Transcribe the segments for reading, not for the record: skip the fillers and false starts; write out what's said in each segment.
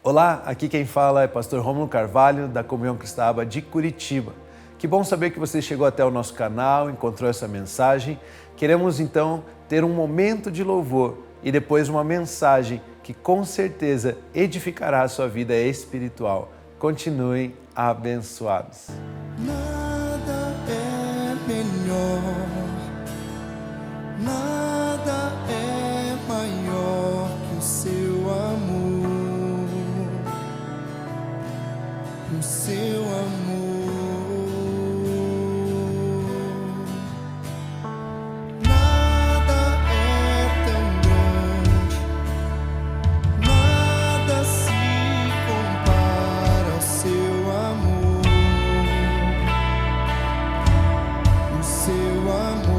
Olá, aqui quem fala é pastor Rômulo Carvalho, da Comunhão Cristã de Curitiba. Que bom saber que você chegou até o nosso canal, encontrou essa mensagem. Queremos então ter um momento de louvor e depois uma mensagem que com certeza edificará a sua vida espiritual. Continuem abençoados. Nada é melhor, nada é maior que o seu amor, o seu amor. Nada é tão grande, nada se compara ao seu amor, o seu amor.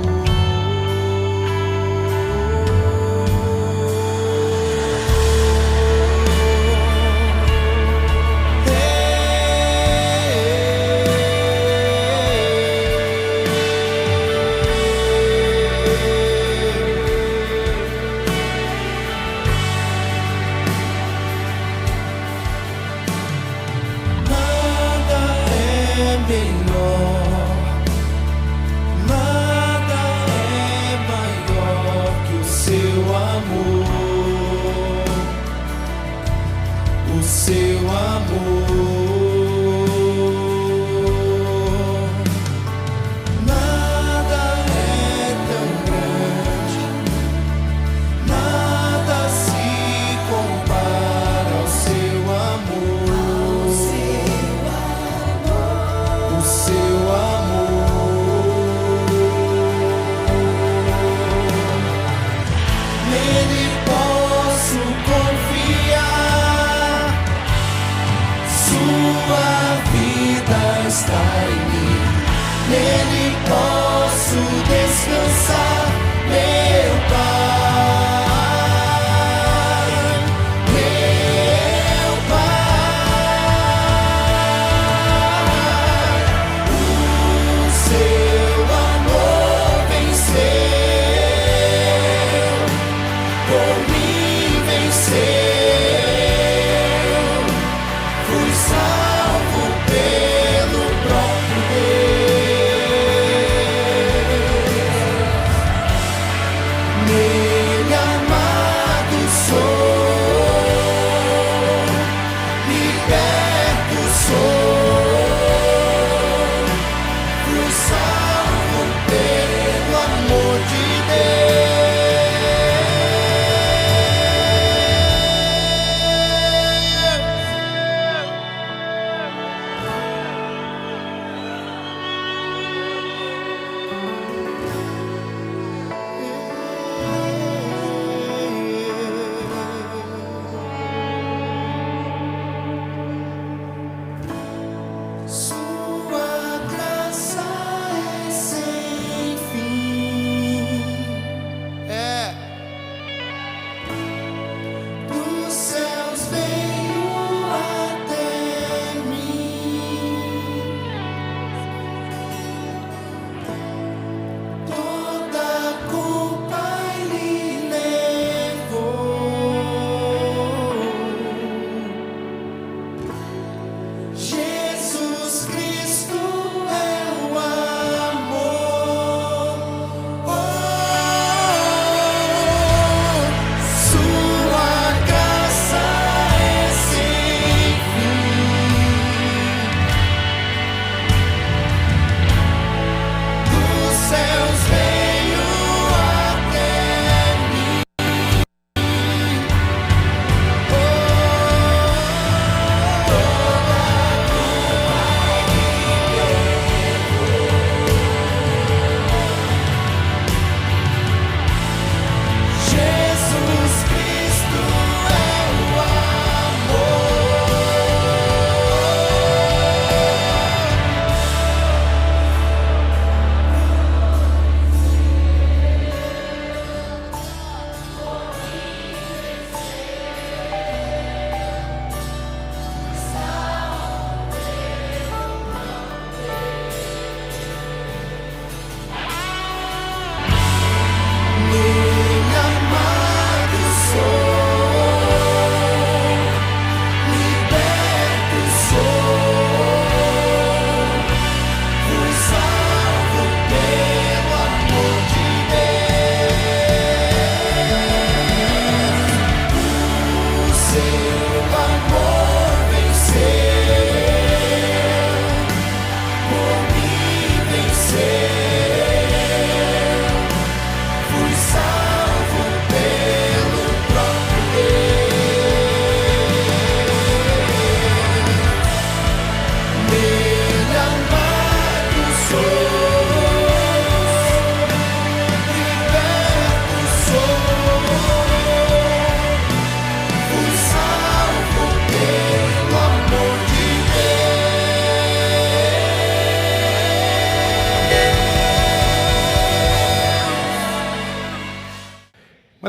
Nele posso descansar, meu Pai, meu Pai. O seu amor venceu, por mim venceu, fui salvo pelo próprio Deus.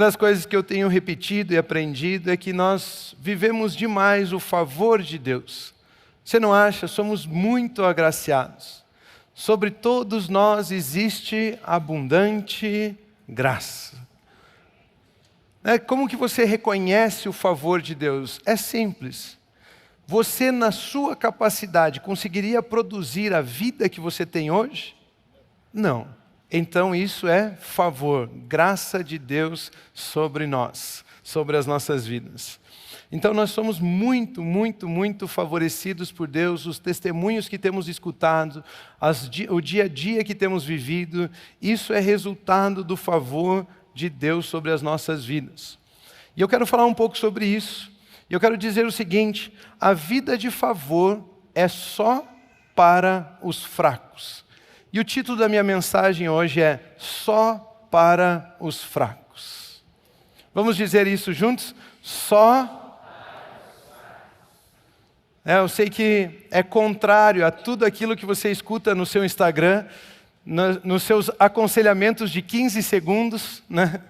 Uma das coisas que eu tenho repetido e aprendido é que nós vivemos demais o favor de Deus. Você não acha? Somos muito agraciados. Sobre todos nós existe abundante graça. Como que você reconhece o favor de Deus? É simples. Você, na sua capacidade, conseguiria produzir a vida que você tem hoje? Não. Então isso é favor, graça de Deus sobre nós, sobre as nossas vidas. Então nós somos muito, muito, muito favorecidos por Deus, os testemunhos que temos escutado, o dia a dia que temos vivido, isso é resultado do favor de Deus sobre as nossas vidas. E eu quero falar um pouco sobre isso. E eu quero dizer o seguinte: a vida de favor é só para os fracos. E o título da minha mensagem hoje é Só para os fracos. Vamos dizer isso juntos? Só. Eu sei que é contrário a tudo aquilo que você escuta no seu Instagram, nos seus aconselhamentos de 15 segundos, né?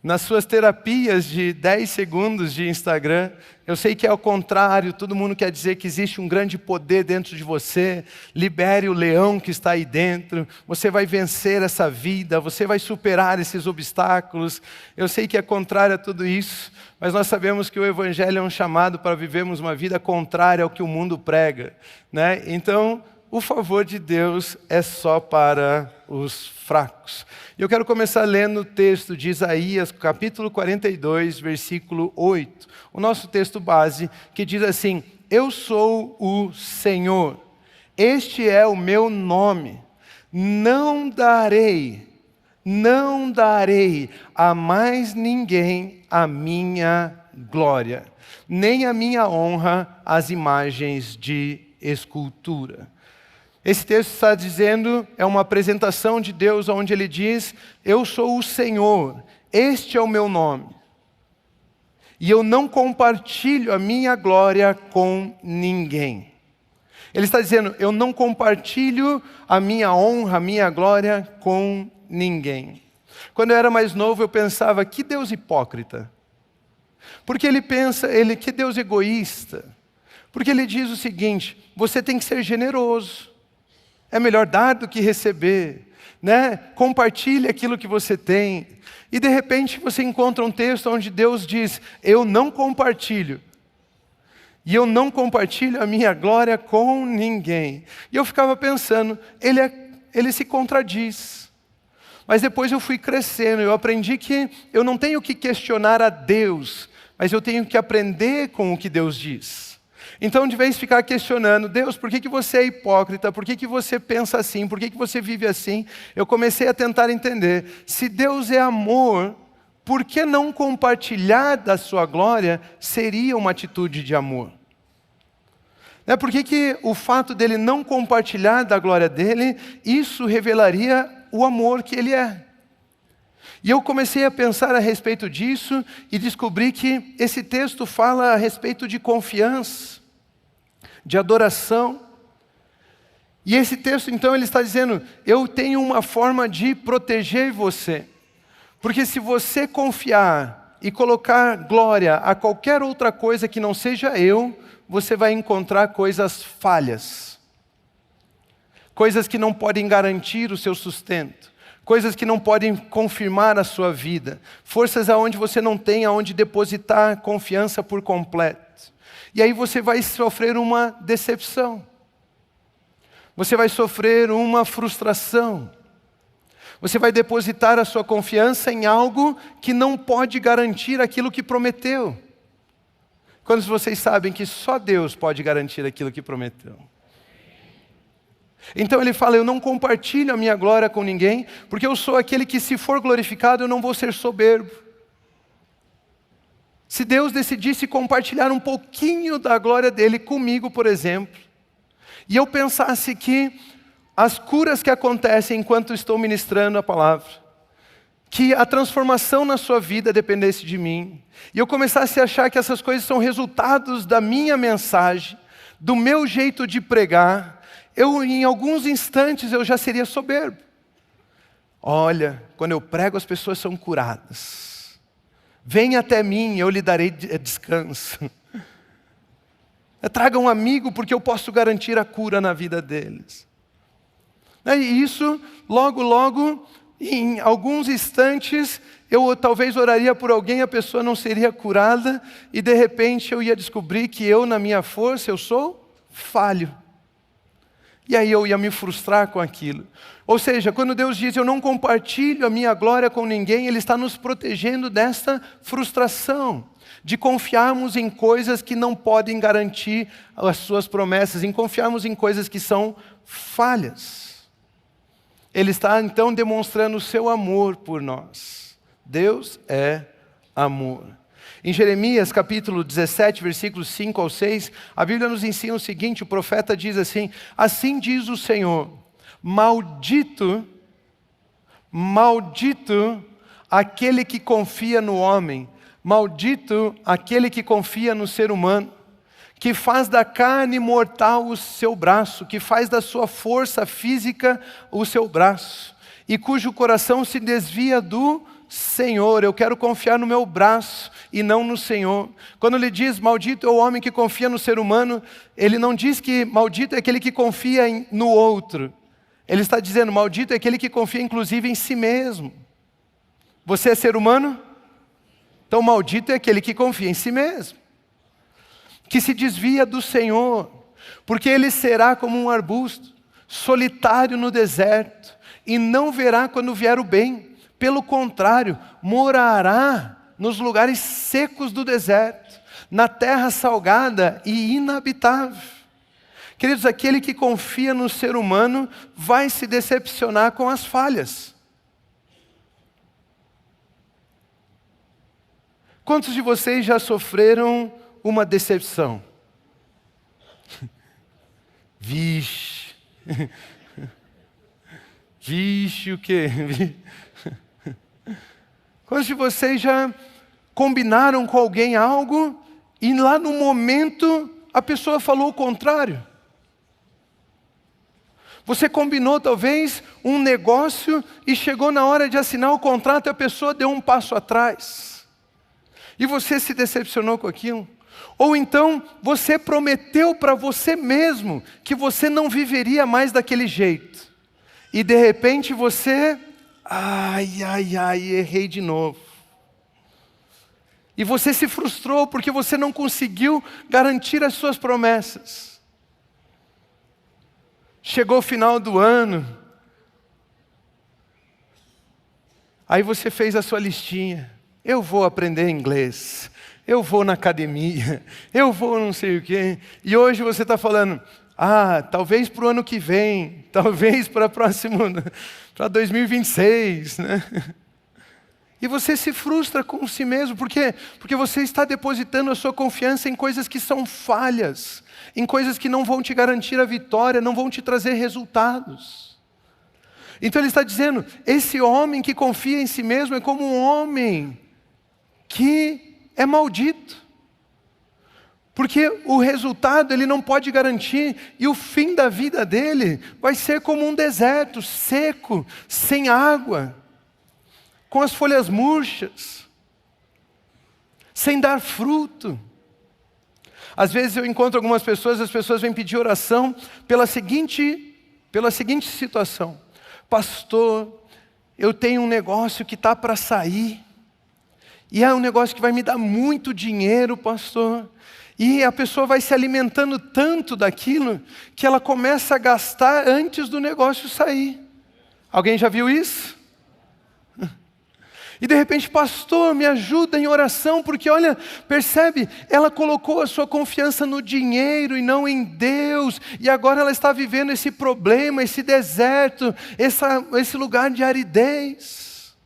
Nas suas terapias de 10 segundos de Instagram. Eu sei que é ao contrário, todo mundo quer dizer que existe um grande poder dentro de você, libere o leão que está aí dentro, você vai vencer essa vida, você vai superar esses obstáculos. Eu sei que é contrário a tudo isso, mas nós sabemos que o Evangelho é um chamado para vivermos uma vida contrária ao que o mundo prega, né? Então, o favor de Deus é só para os fracos. Eu quero começar lendo o texto de Isaías, capítulo 42, versículo 8. O nosso texto base, que diz assim: Eu sou o Senhor, este é o meu nome, não darei a mais ninguém a minha glória, nem a minha honra às imagens de escultura. Esse texto está dizendo, é uma apresentação de Deus onde Ele diz: eu sou o Senhor, este é o meu nome. E eu não compartilho a minha glória com ninguém. Ele está dizendo, eu não compartilho a minha honra, a minha glória com ninguém. Quando eu era mais novo eu pensava, que Deus hipócrita. Porque Ele pensa, que Deus egoísta. Porque Ele diz o seguinte, você tem que ser generoso. É melhor dar do que receber, né? Compartilhe aquilo que você tem. E de repente você encontra um texto onde Deus diz, eu não compartilho. E eu não compartilho a minha glória com ninguém. E eu ficava pensando, ele se contradiz. Mas depois eu fui crescendo, eu aprendi que eu não tenho que questionar a Deus, mas eu tenho que aprender com o que Deus diz. Então, de vez em ficar questionando, Deus, por que você é hipócrita? Por que você pensa assim? Por que você vive assim? Eu comecei a tentar entender, se Deus é amor, por que não compartilhar da sua glória seria uma atitude de amor? Por que o fato dele não compartilhar da glória dele, isso revelaria o amor que ele é? E eu comecei a pensar a respeito disso e descobri que esse texto fala a respeito de confiança, de adoração. E esse texto, então, ele está dizendo, eu tenho uma forma de proteger você. Porque se você confiar e colocar glória a qualquer outra coisa que não seja eu, você vai encontrar coisas falhas. Coisas que não podem garantir o seu sustento. Coisas que não podem confirmar a sua vida. Forças aonde você não tem aonde depositar confiança por completo. E aí você vai sofrer uma decepção. Você vai sofrer uma frustração. Você vai depositar a sua confiança em algo que não pode garantir aquilo que prometeu. Quantos de vocês sabem que só Deus pode garantir aquilo que prometeu? Então ele fala, eu não compartilho a minha glória com ninguém, porque eu sou aquele que, se for glorificado, eu não vou ser soberbo. Se Deus decidisse compartilhar um pouquinho da glória dele comigo, por exemplo, e eu pensasse que as curas que acontecem enquanto estou ministrando a palavra, que a transformação na sua vida dependesse de mim, e eu começasse a achar que essas coisas são resultados da minha mensagem, do meu jeito de pregar, em alguns instantes eu já seria soberbo. Olha, quando eu prego as pessoas são curadas. Venha até mim, eu lhe darei descanso. Traga um amigo, porque eu posso garantir a cura na vida deles. E isso, logo, em alguns instantes, eu talvez oraria por alguém, a pessoa não seria curada, e de repente eu ia descobrir que eu, na minha força, eu sou falho. E aí eu ia me frustrar com aquilo. Ou seja, quando Deus diz, eu não compartilho a minha glória com ninguém, Ele está nos protegendo desta frustração, de confiarmos em coisas que não podem garantir as suas promessas, em confiarmos em coisas que são falhas. Ele está então demonstrando o seu amor por nós. Deus é amor. Em Jeremias capítulo 17, versículos 5 ao 6, a Bíblia nos ensina o seguinte, o profeta diz assim: assim diz o Senhor, maldito aquele que confia no homem, maldito aquele que confia no ser humano, que faz da carne mortal o seu braço, que faz da sua força física o seu braço, e cujo coração se desvia do Senhor. Eu quero confiar no meu braço e não no Senhor. Quando ele diz maldito é o homem que confia no ser humano, ele não diz que maldito é aquele que confia no outro. Ele está dizendo maldito é aquele que confia inclusive em si mesmo. Você é ser humano? Então maldito é aquele que confia em si mesmo, que se desvia do Senhor, porque ele será como um arbusto, solitário no deserto, e não verá quando vier o bem. Pelo contrário, morará nos lugares secos do deserto, na terra salgada e inabitável. Queridos, aquele que confia no ser humano vai se decepcionar com as falhas. Quantos de vocês já sofreram uma decepção? Vixe. Vixe, o quê? Quantos de vocês já combinaram com alguém algo e lá no momento a pessoa falou o contrário? Você combinou talvez um negócio e chegou na hora de assinar o contrato e a pessoa deu um passo atrás. E você se decepcionou com aquilo. Ou então você prometeu para você mesmo que você não viveria mais daquele jeito. E de repente você, errei de novo. E você se frustrou porque você não conseguiu garantir as suas promessas. Chegou o final do ano, aí você fez a sua listinha. Eu vou aprender inglês, eu vou na academia, eu vou não sei o quê. E hoje você está falando, talvez para o ano que vem, talvez para para 2026, né? E você se frustra com si mesmo, por quê? Porque você está depositando a sua confiança em coisas que são falhas, em coisas que não vão te garantir a vitória, não vão te trazer resultados. Então ele está dizendo, esse homem que confia em si mesmo é como um homem que é maldito. Porque o resultado ele não pode garantir, e o fim da vida dele vai ser como um deserto, seco, sem água, com as folhas murchas, sem dar fruto. Às vezes eu encontro algumas pessoas, as pessoas vêm pedir oração pela seguinte situação. Pastor, eu tenho um negócio que está para sair, e é um negócio que vai me dar muito dinheiro, pastor. E a pessoa vai se alimentando tanto daquilo, que ela começa a gastar antes do negócio sair. Alguém já viu isso? E de repente, pastor, me ajuda em oração, porque olha, percebe, ela colocou a sua confiança no dinheiro e não em Deus, e agora ela está vivendo esse problema, esse deserto, esse lugar de aridez.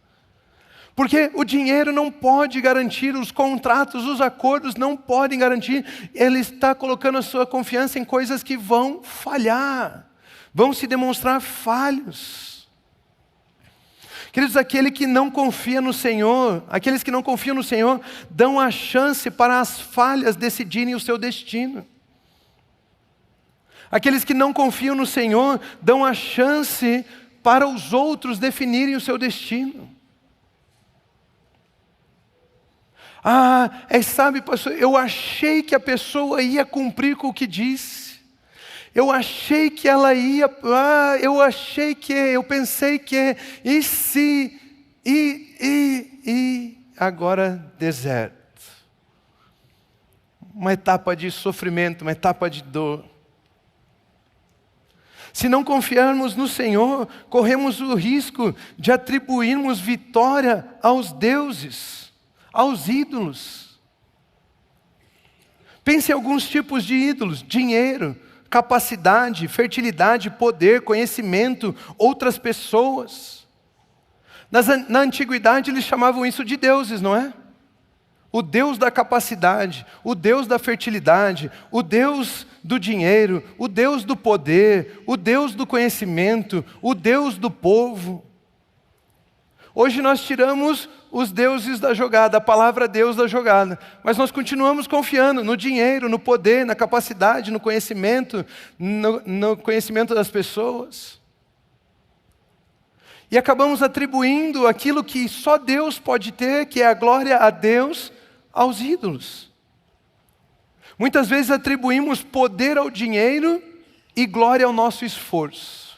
Porque o dinheiro não pode garantir, os contratos, os acordos não podem garantir, ele está colocando a sua confiança em coisas que vão falhar, vão se demonstrar falhos. Queridos, aqueles que não confiam no Senhor, dão a chance para as falhas decidirem o seu destino. Aqueles que não confiam no Senhor, dão a chance para os outros definirem o seu destino. Sabe, pastor, eu achei que a pessoa ia cumprir com o que disse. Eu achei que ela ia, eu pensei que, e se, agora deserto. Uma etapa de sofrimento, uma etapa de dor. Se não confiarmos no Senhor, corremos o risco de atribuirmos vitória aos deuses, aos ídolos. Pense em alguns tipos de ídolos: dinheiro, capacidade, fertilidade, poder, conhecimento, outras pessoas. Na antiguidade eles chamavam isso de deuses, não é? O Deus da capacidade, o Deus da fertilidade, o Deus do dinheiro, o Deus do poder, o Deus do conhecimento, o Deus do povo. Hoje nós tiramos os deuses da jogada, a palavra Deus da jogada, mas nós continuamos confiando no dinheiro, no poder, na capacidade, no conhecimento das pessoas. E acabamos atribuindo aquilo que só Deus pode ter, que é a glória a Deus, aos ídolos. Muitas vezes atribuímos poder ao dinheiro e glória ao nosso esforço.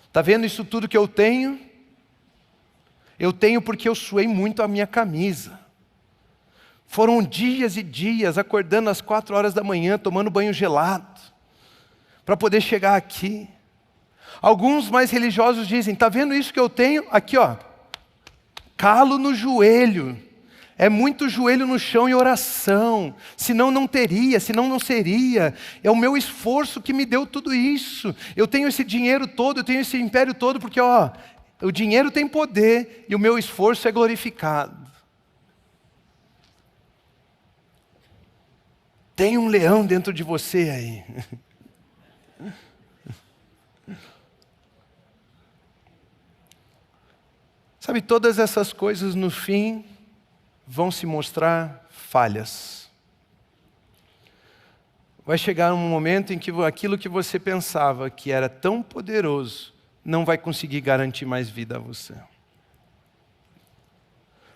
Está vendo isso tudo que eu tenho? Eu tenho porque eu suei muito a minha camisa. Foram dias e dias acordando às 4 horas da manhã, tomando banho gelado, para poder chegar aqui. Alguns mais religiosos dizem: está vendo isso que eu tenho? Aqui, ó, calo no joelho. É muito joelho no chão e oração. Senão não teria, senão não seria. É o meu esforço que me deu tudo isso. Eu tenho esse dinheiro todo, eu tenho esse império todo, porque o dinheiro tem poder e o meu esforço é glorificado. Tem um leão dentro de você aí. Sabe, todas essas coisas no fim vão se mostrar falhas. Vai chegar um momento em que aquilo que você pensava que era tão poderoso não vai conseguir garantir mais vida a você.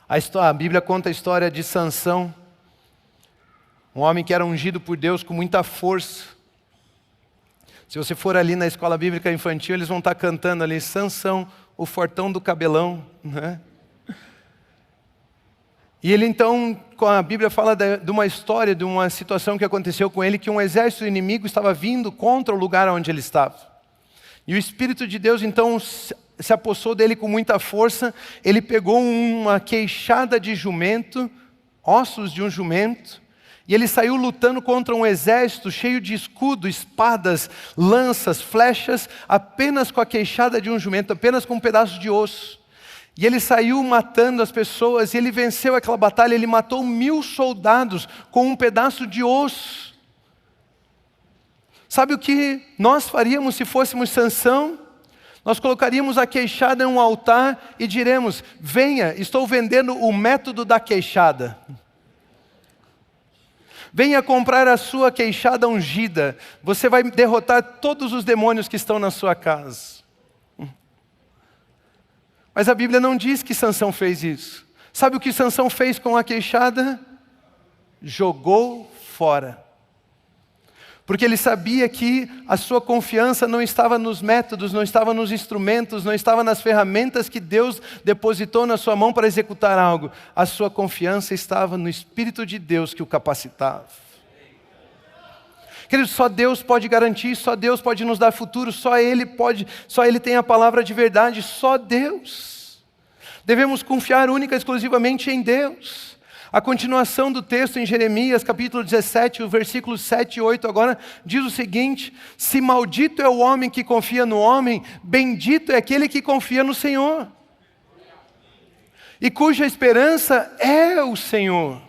A Bíblia conta a história de Sansão, um homem que era ungido por Deus com muita força. Se você for ali na escola bíblica infantil, eles vão estar cantando ali: Sansão, o fortão do cabelão, né? E ele então, a Bíblia fala de uma história, de uma situação que aconteceu com ele, que um exército inimigo estava vindo contra o lugar onde ele estava. E o Espírito de Deus então se apossou dele com muita força. Ele pegou uma queixada de jumento, ossos de um jumento, e ele saiu lutando contra um exército cheio de escudo, espadas, lanças, flechas, apenas com a queixada de um jumento, apenas com um pedaço de osso. E ele saiu matando as pessoas, e ele venceu aquela batalha. Ele matou 1000 soldados com um pedaço de osso. Sabe o que nós faríamos se fôssemos Sansão? Nós colocaríamos a queixada em um altar e diremos: venha, estou vendendo o método da queixada. Venha comprar a sua queixada ungida. Você vai derrotar todos os demônios que estão na sua casa. Mas a Bíblia não diz que Sansão fez isso. Sabe o que Sansão fez com a queixada? Jogou fora. Porque ele sabia que a sua confiança não estava nos métodos, não estava nos instrumentos, não estava nas ferramentas que Deus depositou na sua mão para executar algo. A sua confiança estava no Espírito de Deus que o capacitava. Queridos, só Deus pode garantir, só Deus pode nos dar futuro, só Ele tem a palavra de verdade, só Deus. Devemos confiar única e exclusivamente em Deus. A continuação do texto em Jeremias, capítulo 17, o versículo 7 e 8 agora, diz o seguinte: se maldito é o homem que confia no homem, bendito é aquele que confia no Senhor, e cuja esperança é o Senhor.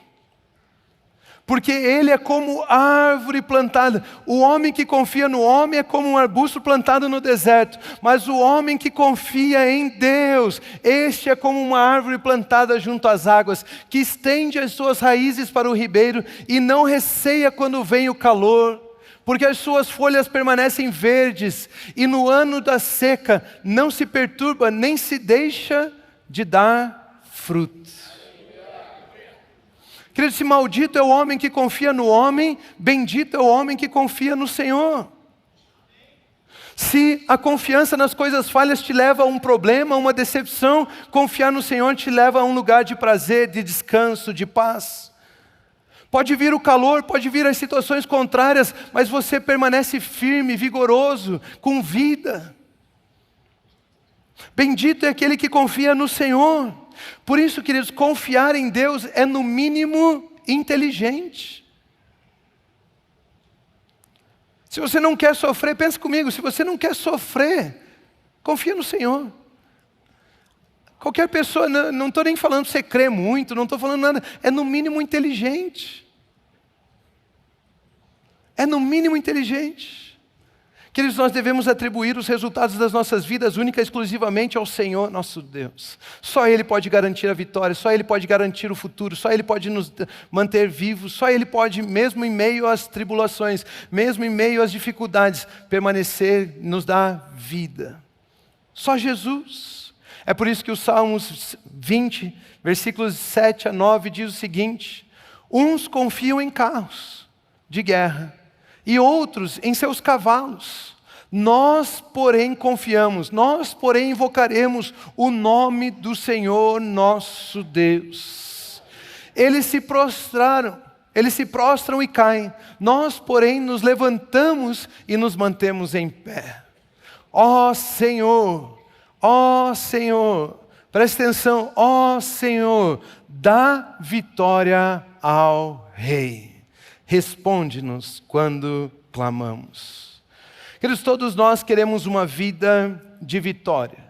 Porque ele é como árvore plantada. O homem que confia no homem é como um arbusto plantado no deserto. Mas o homem que confia em Deus, este é como uma árvore plantada junto às águas, que estende as suas raízes para o ribeiro e não receia quando vem o calor, porque as suas folhas permanecem verdes, e no ano da seca não se perturba, nem se deixa de dar fruto. Querido, se maldito é o homem que confia no homem, bendito é o homem que confia no Senhor. Se a confiança nas coisas falhas te leva a um problema, a uma decepção, confiar no Senhor te leva a um lugar de prazer, de descanso, de paz. Pode vir o calor, pode vir as situações contrárias, mas você permanece firme, vigoroso, com vida. Bendito é aquele que confia no Senhor. Por isso, queridos, confiar em Deus é no mínimo inteligente. Se você não quer sofrer, pensa comigo, se você não quer sofrer, confia no Senhor. Qualquer pessoa, não estou nem falando que você crê muito, não estou falando nada, é no mínimo inteligente. É no mínimo inteligente. Queridos, nós devemos atribuir os resultados das nossas vidas única e exclusivamente ao Senhor nosso Deus. Só Ele pode garantir a vitória, só Ele pode garantir o futuro, só Ele pode nos manter vivos, só Ele pode, mesmo em meio às tribulações, mesmo em meio às dificuldades, permanecer, nos dar vida. Só Jesus. É por isso que o Salmos 20, versículos 7 a 9 diz o seguinte: uns confiam em carros de guerra, e outros em seus cavalos. Nós, porém, confiamos, nós, porém, invocaremos o nome do Senhor nosso Deus. Eles se prostram e caem. Nós, porém, nos levantamos e nos mantemos em pé. Ó Senhor, preste atenção, ó Senhor, dá vitória ao Rei. Responde-nos quando clamamos. Queridos, todos nós queremos uma vida de vitória.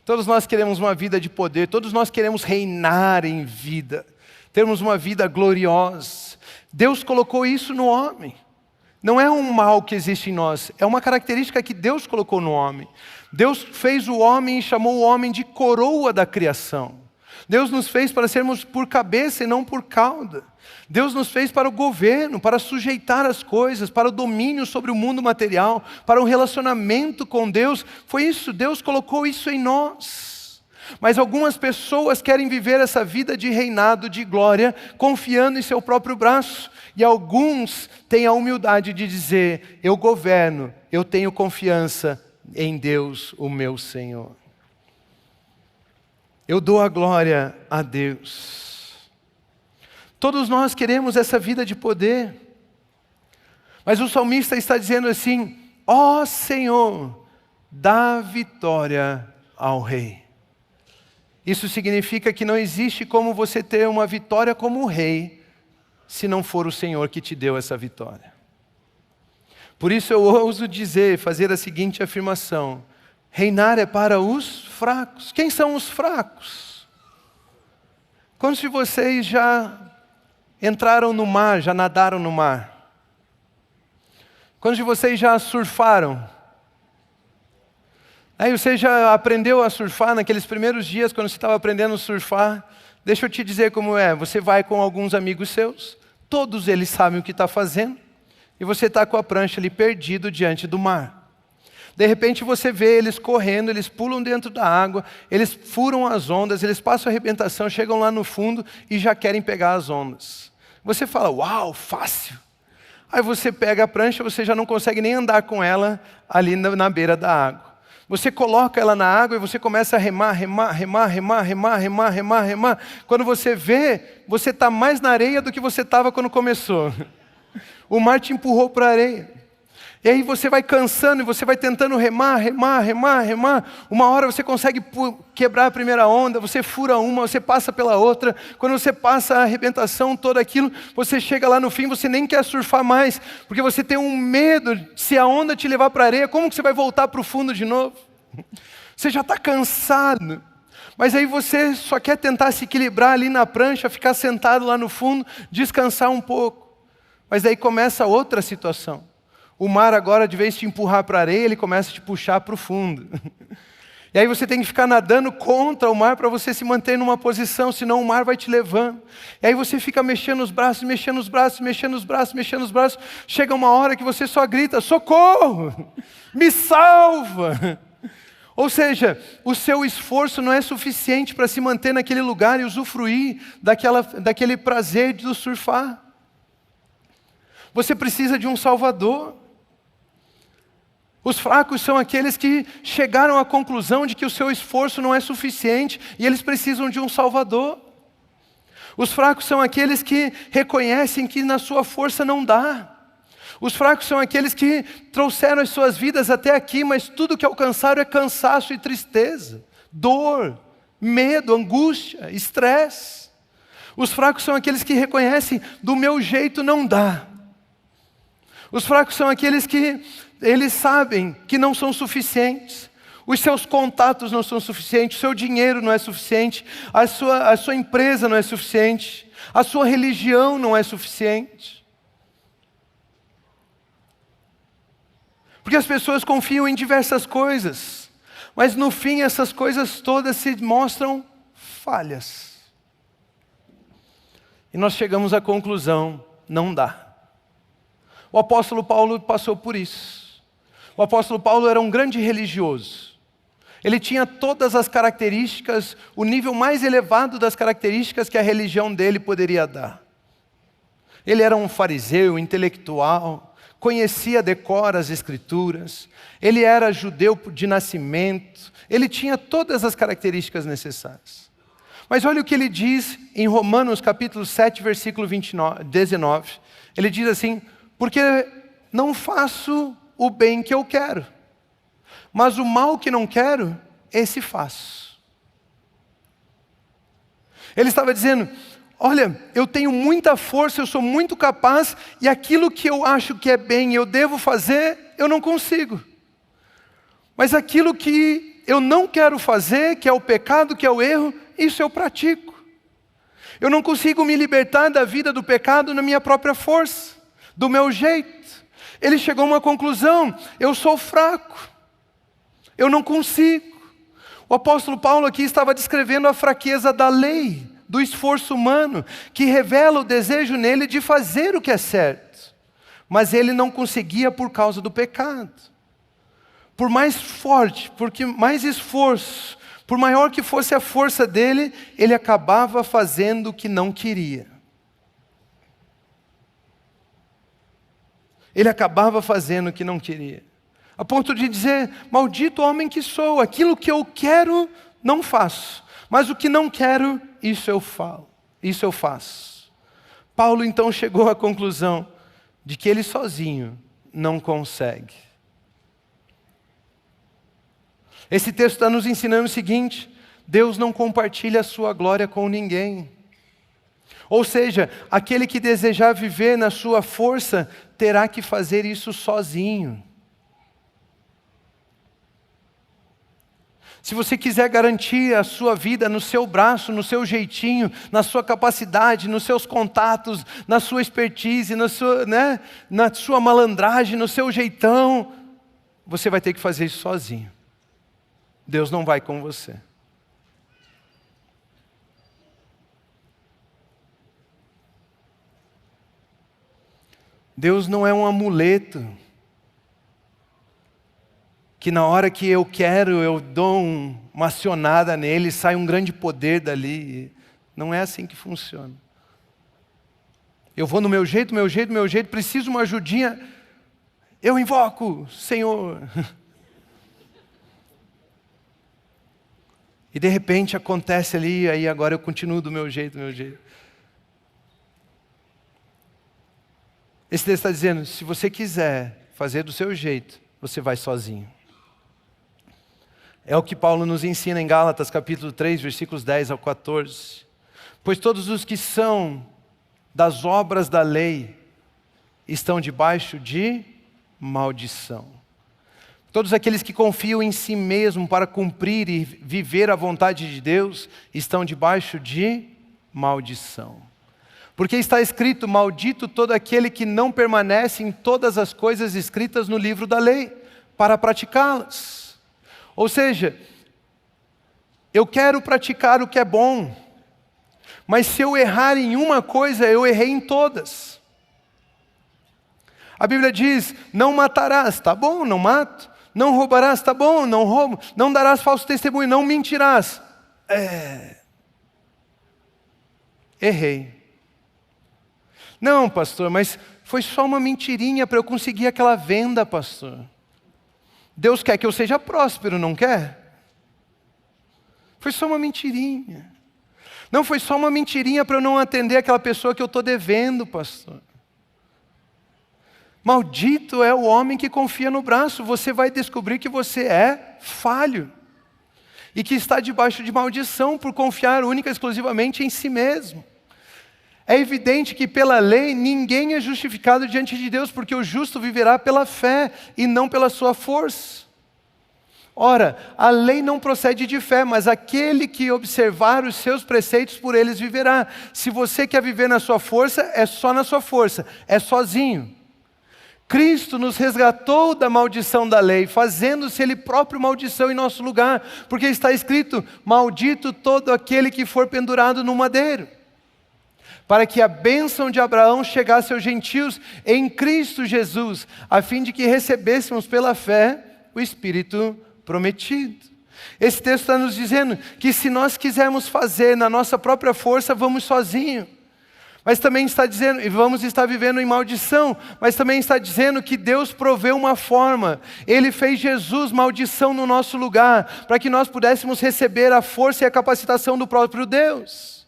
Todos nós queremos uma vida de poder. Todos nós queremos reinar em vida. Termos uma vida gloriosa. Deus colocou isso no homem. Não é um mal que existe em nós. É uma característica que Deus colocou no homem. Deus fez o homem e chamou o homem de coroa da criação. Deus nos fez para sermos por cabeça e não por cauda. Deus nos fez para o governo, para sujeitar as coisas, para o domínio sobre o mundo material, para o relacionamento com Deus. Foi isso, Deus colocou isso em nós. Mas algumas pessoas querem viver essa vida de reinado, de glória, confiando em seu próprio braço. E alguns têm a humildade de dizer: eu governo, eu tenho confiança em Deus, o meu Senhor. Eu dou a glória a Deus. Todos nós queremos essa vida de poder. Mas o salmista está dizendo assim: ó Senhor, dá vitória ao Rei. Isso significa que não existe como você ter uma vitória como rei, se não for o Senhor que te deu essa vitória. Por isso eu ouso dizer, fazer a seguinte afirmação: reinar é para os fracos. Quem são os fracos? Quantos de vocês já entraram no mar, já nadaram no mar? Quantos de vocês já surfaram? Aí você já aprendeu a surfar naqueles primeiros dias, quando você estava aprendendo a surfar? Deixa eu te dizer como é. Você vai com alguns amigos seus, todos eles sabem o que está fazendo, e você está com a prancha ali perdido diante do mar. De repente você vê eles correndo, eles pulam dentro da água, eles furam as ondas, eles passam a arrebentação, chegam lá no fundo e já querem pegar as ondas. Você fala: uau, fácil. Aí você pega a prancha, você já não consegue nem andar com ela ali na beira da água. Você coloca ela na água e você começa a remar. Quando você vê, você está mais na areia do que você estava quando começou. O mar te empurrou para a areia. E aí você vai cansando e você vai tentando remar. Uma hora você consegue quebrar a primeira onda, você fura uma, você passa pela outra. Quando você passa a arrebentação, tudo aquilo, você chega lá no fim, você nem quer surfar mais, porque você tem um medo, se a onda te levar para a areia, como que você vai voltar para o fundo de novo? Você já está cansado. Mas aí você só quer tentar se equilibrar ali na prancha, ficar sentado lá no fundo, descansar um pouco. Mas daí começa outra situação. O mar agora, de vez de te empurrar para a areia, ele começa a te puxar para o fundo. E aí você tem que ficar nadando contra o mar para você se manter numa posição, senão o mar vai te levando. E aí você fica mexendo os braços. Chega uma hora que você só grita: socorro! Me salva! Ou seja, o seu esforço não é suficiente para se manter naquele lugar e usufruir daquele prazer de surfar. Você precisa de um Salvador. Os fracos são aqueles que chegaram à conclusão de que o seu esforço não é suficiente e eles precisam de um Salvador. Os fracos são aqueles que reconhecem que na sua força não dá. Os fracos são aqueles que trouxeram as suas vidas até aqui, mas tudo que alcançaram é cansaço e tristeza, dor, medo, angústia, estresse. Os fracos são aqueles que reconhecem, do meu jeito não dá. Os fracos são aqueles que eles sabem que não são suficientes. Os seus contatos não são suficientes, o seu dinheiro não é suficiente, a sua empresa não é suficiente, a sua religião não é suficiente. Porque as pessoas confiam em diversas coisas, mas no fim essas coisas todas se mostram falhas. E nós chegamos à conclusão, não dá. O apóstolo Paulo passou por isso. O apóstolo Paulo era um grande religioso. Ele tinha todas as características, o nível mais elevado das características que a religião dele poderia dar. Ele era um fariseu, intelectual, conhecia decora as Escrituras, ele era judeu de nascimento, ele tinha todas as características necessárias. Mas olha o que ele diz em Romanos capítulo 7, versículo 19. Ele diz assim, porque não faço o bem que eu quero, mas o mal que não quero, esse faço. Ele estava dizendo, olha, eu tenho muita força, eu sou muito capaz, e aquilo que eu acho que é bem, eu devo fazer, eu não consigo. Mas aquilo que eu não quero fazer, que é o pecado, que é o erro, isso eu pratico. Eu não consigo me libertar da vida do pecado na minha própria força, do meu jeito. Ele chegou a uma conclusão, eu sou fraco, eu não consigo. O apóstolo Paulo aqui estava descrevendo a fraqueza da lei, do esforço humano, que revela o desejo nele de fazer o que é certo. Mas ele não conseguia por causa do pecado. Por mais forte, porque mais esforço, por maior que fosse a força dele, ele acabava fazendo o que não queria. Ele acabava fazendo o que não queria. A ponto de dizer, maldito homem que sou, aquilo que eu quero, não faço. Mas o que não quero, isso eu falo, isso eu faço. Paulo então chegou à conclusão de que ele sozinho não consegue. Esse texto está nos ensinando o seguinte, Deus não compartilha a sua glória com ninguém. Ou seja, aquele que desejar viver na sua força, terá que fazer isso sozinho. Se você quiser garantir a sua vida no seu braço, no seu jeitinho, na sua capacidade, nos seus contatos, na sua expertise, na sua malandragem, no seu jeitão, você vai ter que fazer isso sozinho. Deus não vai com você. Deus não é um amuleto que na hora que eu quero, eu dou uma acionada nele, sai um grande poder dali. Não é assim que funciona. Eu vou no meu jeito, preciso de uma ajudinha, eu invoco, Senhor. E de repente acontece ali, aí agora eu continuo do meu jeito. Esse texto está dizendo, se você quiser fazer do seu jeito, você vai sozinho. É o que Paulo nos ensina em Gálatas capítulo 3, versículos 10 ao 14. Pois todos os que são das obras da lei estão debaixo de maldição. Todos aqueles que confiam em si mesmo para cumprir e viver a vontade de Deus estão debaixo de maldição. Porque está escrito, maldito todo aquele que não permanece em todas as coisas escritas no livro da lei, para praticá-las. Ou seja, eu quero praticar o que é bom, mas se eu errar em uma coisa, eu errei em todas. A Bíblia diz, não matarás, tá bom, não mato. Não roubarás, tá bom, não roubo. Não darás falso testemunho, não mentirás. Errei. Não, pastor, mas foi só uma mentirinha para eu conseguir aquela venda, pastor. Deus quer que eu seja próspero, não quer? Foi só uma mentirinha. Não, foi só uma mentirinha para eu não atender aquela pessoa que eu estou devendo, pastor. Maldito é o homem que confia no braço. Você vai descobrir que você é falho. E que está debaixo de maldição por confiar única e exclusivamente em si mesmo. É evidente que pela lei ninguém é justificado diante de Deus, porque o justo viverá pela fé e não pela sua força. Ora, a lei não procede de fé, mas aquele que observar os seus preceitos, por eles viverá. Se você quer viver na sua força, é só na sua força, é sozinho. Cristo nos resgatou da maldição da lei, fazendo-se Ele próprio maldição em nosso lugar, porque está escrito, maldito todo aquele que for pendurado no madeiro. Para que a bênção de Abraão chegasse aos gentios em Cristo Jesus, a fim de que recebêssemos pela fé o Espírito prometido. Esse texto está nos dizendo que se nós quisermos fazer na nossa própria força, vamos sozinhos. Mas também está dizendo, e vamos estar vivendo em maldição, mas também está dizendo que Deus proveu uma forma. Ele fez Jesus maldição no nosso lugar, para que nós pudéssemos receber a força e a capacitação do próprio Deus.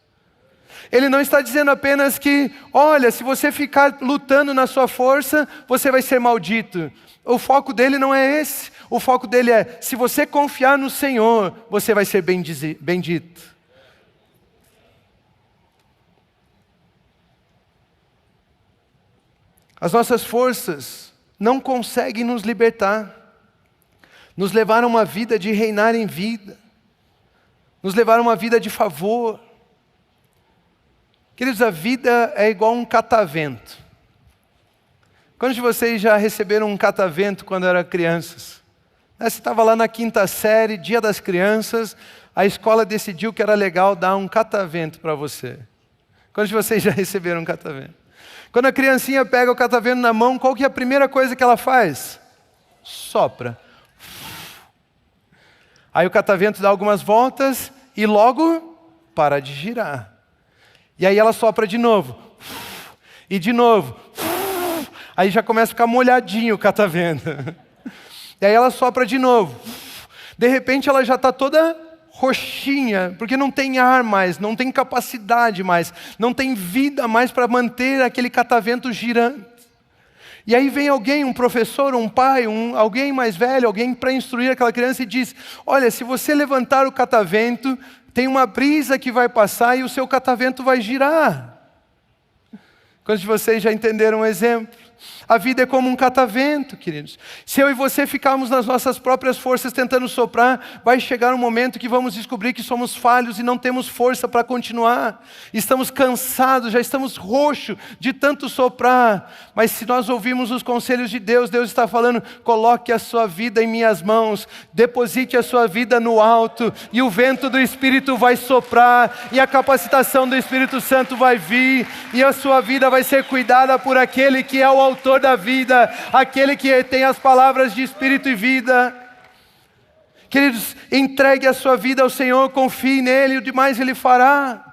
Ele não está dizendo apenas que, olha, se você ficar lutando na sua força, você vai ser maldito. O foco dele não é esse. O foco dele é, se você confiar no Senhor, você vai ser bendito. As nossas forças não conseguem nos libertar, nos levar a uma vida de reinar em vida, nos levar a uma vida de favor. Queridos, a vida é igual um catavento. Quantos de vocês já receberam um catavento quando eram crianças? Você estava lá na 5ª série, dia das crianças, a escola decidiu que era legal dar um catavento para você. Quantos de vocês já receberam um catavento? Quando a criancinha pega o catavento na mão, qual que é a primeira coisa que ela faz? Sopra. Aí o catavento dá algumas voltas e logo para de girar. E aí ela sopra de novo. E de novo. Aí já começa a ficar molhadinho o catavento. E aí ela sopra de novo. De repente ela já está toda roxinha, porque não tem ar mais, não tem capacidade mais, não tem vida mais para manter aquele catavento girando. E aí vem alguém, um professor, um pai, alguém mais velho, alguém para instruir aquela criança e diz, olha, se você levantar o catavento, tem uma brisa que vai passar e o seu catavento vai girar. Quantos de vocês já entenderam o exemplo? A vida é como um catavento, queridos. Se eu e você ficarmos nas nossas próprias forças tentando soprar, vai chegar um momento que vamos descobrir que somos falhos e não temos força para continuar. Estamos cansados, já estamos roxos de tanto soprar. Mas se nós ouvirmos os conselhos de Deus, Deus está falando, coloque a sua vida em minhas mãos, deposite a sua vida no alto, e o vento do Espírito vai soprar, e a capacitação do Espírito Santo vai vir, e a sua vida vai ser cuidada por aquele que é o autor da vida, aquele que tem as palavras de espírito e vida. Queridos, entregue a sua vida ao Senhor, confie nele, e o demais ele fará.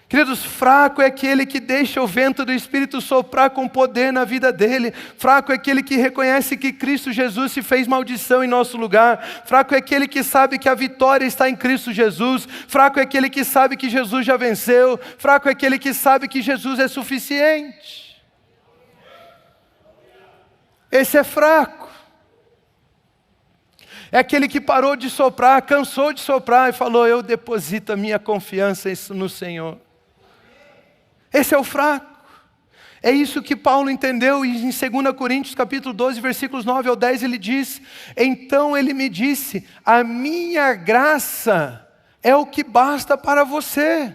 Queridos, fraco é aquele que deixa o vento do Espírito soprar com poder na vida dele. Fraco é aquele que reconhece que Cristo Jesus se fez maldição em nosso lugar. Fraco é aquele que sabe que a vitória está em Cristo Jesus. Fraco é aquele que sabe que Jesus já venceu. Fraco é aquele que sabe que Jesus é suficiente. Esse é fraco. É aquele que parou de soprar, cansou de soprar e falou, eu deposito a minha confiança no Senhor. Esse é o fraco. É isso que Paulo entendeu e em 2 Coríntios capítulo 12, versículos 9 ao 10, ele diz, então ele me disse, a minha graça é o que basta para você,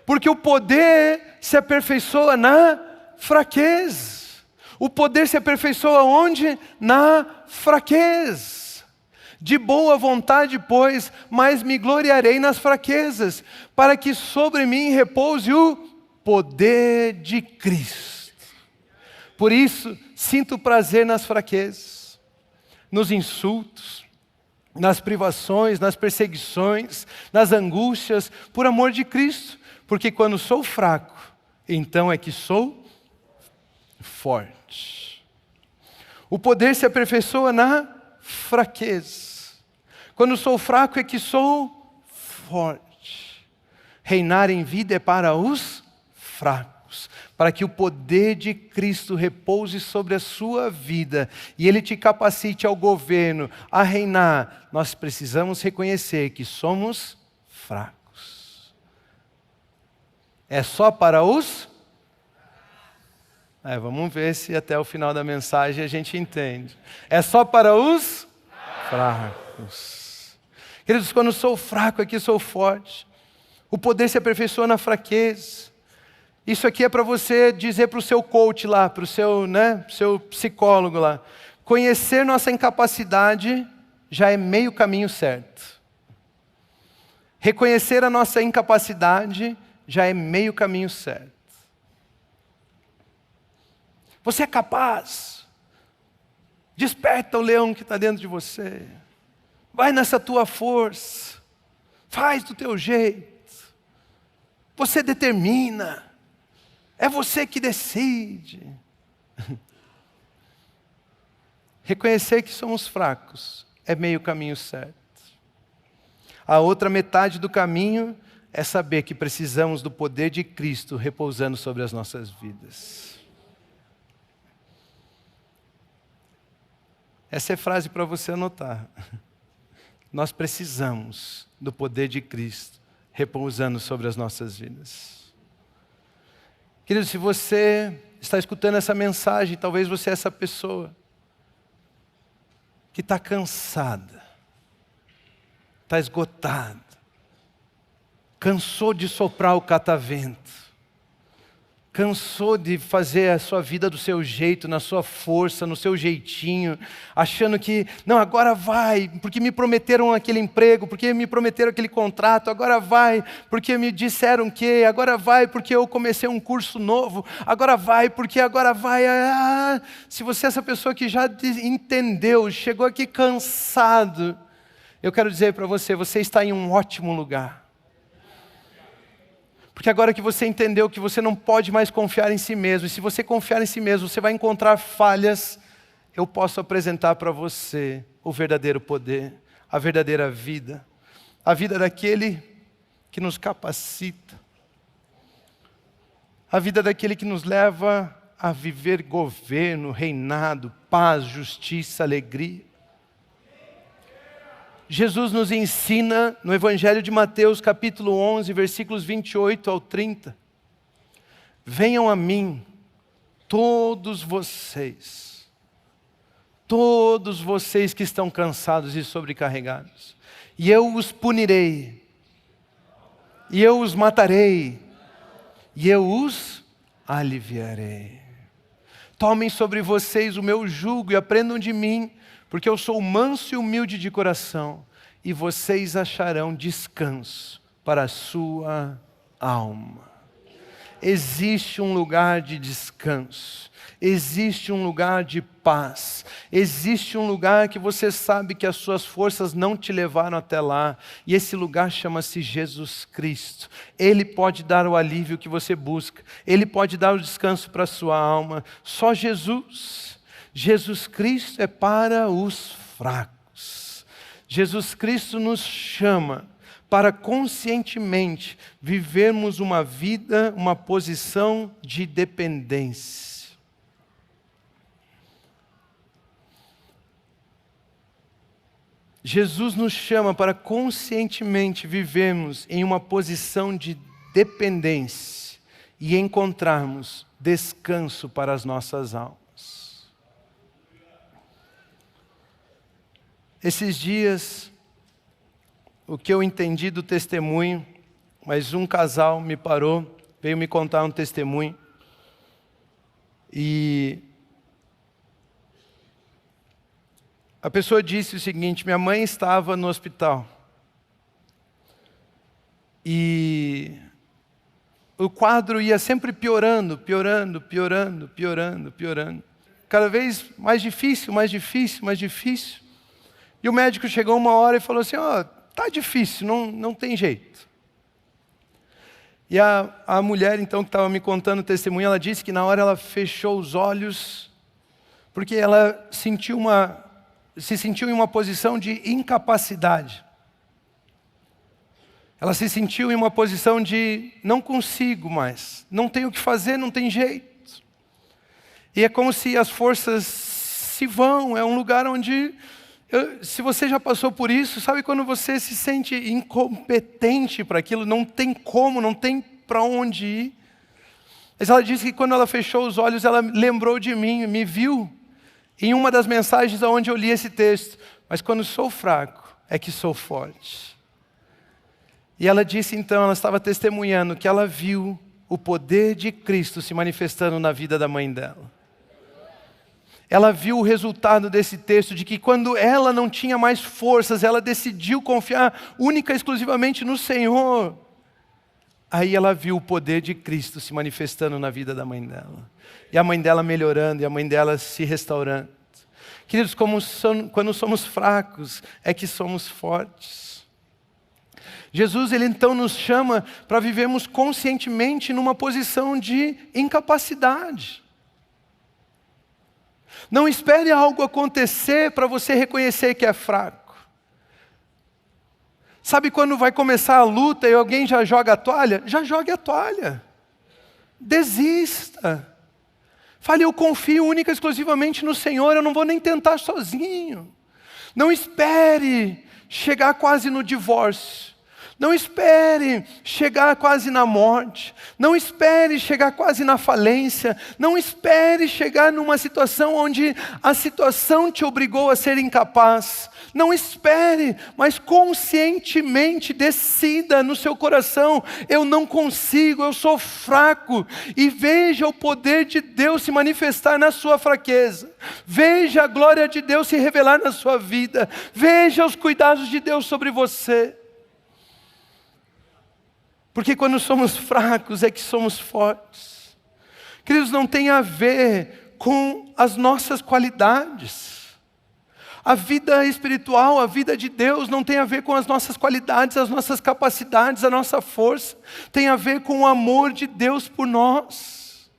porque o poder se aperfeiçoa na fraqueza. O poder se aperfeiçoa onde? Na fraqueza. De boa vontade, pois, mas me gloriarei nas fraquezas, para que sobre mim repouse o poder de Cristo. Por isso, sinto prazer nas fraquezas, nos insultos, nas privações, nas perseguições, nas angústias, por amor de Cristo. Porque quando sou fraco, então é que sou forte. O poder se aperfeiçoa na fraqueza. Quando sou fraco é que sou forte. Reinar em vida é para os fracos, para que o poder de Cristo repouse sobre a sua vida e Ele te capacite ao governo, a reinar. Nós precisamos reconhecer que somos fracos. É só para os... vamos ver se até o final da mensagem a gente entende. É só para os fracos. Queridos, quando sou fraco aqui sou forte. O poder se aperfeiçoa na fraqueza. Isso aqui é para você dizer para o seu coach lá, para o seu, seu psicólogo lá. Conhecer nossa incapacidade já é meio caminho certo. Reconhecer a nossa incapacidade já é meio caminho certo. Você é capaz. Desperta o leão que está dentro de você. Vai nessa tua força. Faz do teu jeito. Você determina. É você que decide. Reconhecer que somos fracos é meio caminho certo. A outra metade do caminho é saber que precisamos do poder de Cristo repousando sobre as nossas vidas. Essa é frase para você anotar. Nós precisamos do poder de Cristo repousando sobre as nossas vidas. Querido, se você está escutando essa mensagem, talvez você é essa pessoa que está cansada, está esgotada, cansou de soprar o catavento, cansou de fazer a sua vida do seu jeito, na sua força, no seu jeitinho, achando que, não, agora vai, porque me prometeram aquele emprego, porque me prometeram aquele contrato, agora vai, porque me disseram que, agora vai, porque eu comecei um curso novo, agora vai, porque agora vai. Se você é essa pessoa que já entendeu, chegou aqui cansado, eu quero dizer para você, você está em um ótimo lugar. Porque agora que você entendeu que você não pode mais confiar em si mesmo, e se você confiar em si mesmo, você vai encontrar falhas, eu posso apresentar para você o verdadeiro poder, a verdadeira vida, a vida daquele que nos capacita, a vida daquele que nos leva a viver governo, reinado, paz, justiça, alegria. Jesus nos ensina no Evangelho de Mateus, capítulo 11, versículos 28 ao 30. Venham a mim, todos vocês que estão cansados e sobrecarregados, e eu os punirei, e eu os matarei, e eu os aliviarei. Tomem sobre vocês o meu jugo e aprendam de mim, porque eu sou manso e humilde de coração, e vocês acharão descanso para a sua alma. Existe um lugar de descanso, existe um lugar de paz, existe um lugar que você sabe que as suas forças não te levaram até lá, e esse lugar chama-se Jesus Cristo. Ele pode dar o alívio que você busca, Ele pode dar o descanso para a sua alma. Só Jesus Cristo é para os fracos. Jesus Cristo nos chama para conscientemente vivermos uma vida, uma posição de dependência. Jesus nos chama para conscientemente vivermos em uma posição de dependência e encontrarmos descanso para as nossas almas. Esses dias, o que eu entendi do testemunho, mas um casal me parou, veio me contar um testemunho. E a pessoa disse o seguinte: minha mãe estava no hospital. E o quadro ia sempre piorando. cada vez mais difícil, mais difícil, mais difícil. E o médico chegou uma hora e falou assim, tá difícil, não tem jeito. E a mulher, então, que estava me contando o testemunho, ela disse que na hora ela fechou os olhos, porque ela se sentiu em uma posição de incapacidade. Ela se sentiu em uma posição de não consigo mais, não tenho o que fazer, não tem jeito. E é como se as forças se vão, é um lugar onde, se você já passou por isso, sabe quando você se sente incompetente para aquilo, não tem como, não tem para onde ir. Mas ela disse que quando ela fechou os olhos, ela lembrou de mim, me viu em uma das mensagens onde eu li esse texto. Mas quando sou fraco, é que sou forte. E ela disse então, ela estava testemunhando que ela viu o poder de Cristo se manifestando na vida da mãe dela. Ela viu o resultado desse texto, de que quando ela não tinha mais forças, ela decidiu confiar única e exclusivamente no Senhor. Aí ela viu o poder de Cristo se manifestando na vida da mãe dela. E a mãe dela melhorando, e a mãe dela se restaurando. Queridos, quando somos fracos, é que somos fortes. Jesus, Ele então nos chama para vivermos conscientemente numa posição de incapacidade. Não espere algo acontecer para você reconhecer que é fraco. Sabe quando vai começar a luta e alguém já joga a toalha? Já jogue a toalha. Desista. Fale, eu confio única e exclusivamente no Senhor, eu não vou nem tentar sozinho. Não espere chegar quase no divórcio. Não espere chegar quase na morte. Não espere chegar quase na falência. Não espere chegar numa situação onde a situação te obrigou a ser incapaz. Não espere, mas conscientemente decida no seu coração, eu não consigo, eu sou fraco. E veja o poder de Deus se manifestar na sua fraqueza. Veja a glória de Deus se revelar na sua vida. Veja os cuidados de Deus sobre você. Porque quando somos fracos é que somos fortes. Queridos, não tem a ver com as nossas qualidades. A vida espiritual, a vida de Deus não tem a ver com as nossas qualidades, as nossas capacidades, a nossa força. Tem a ver com o amor de Deus por nós.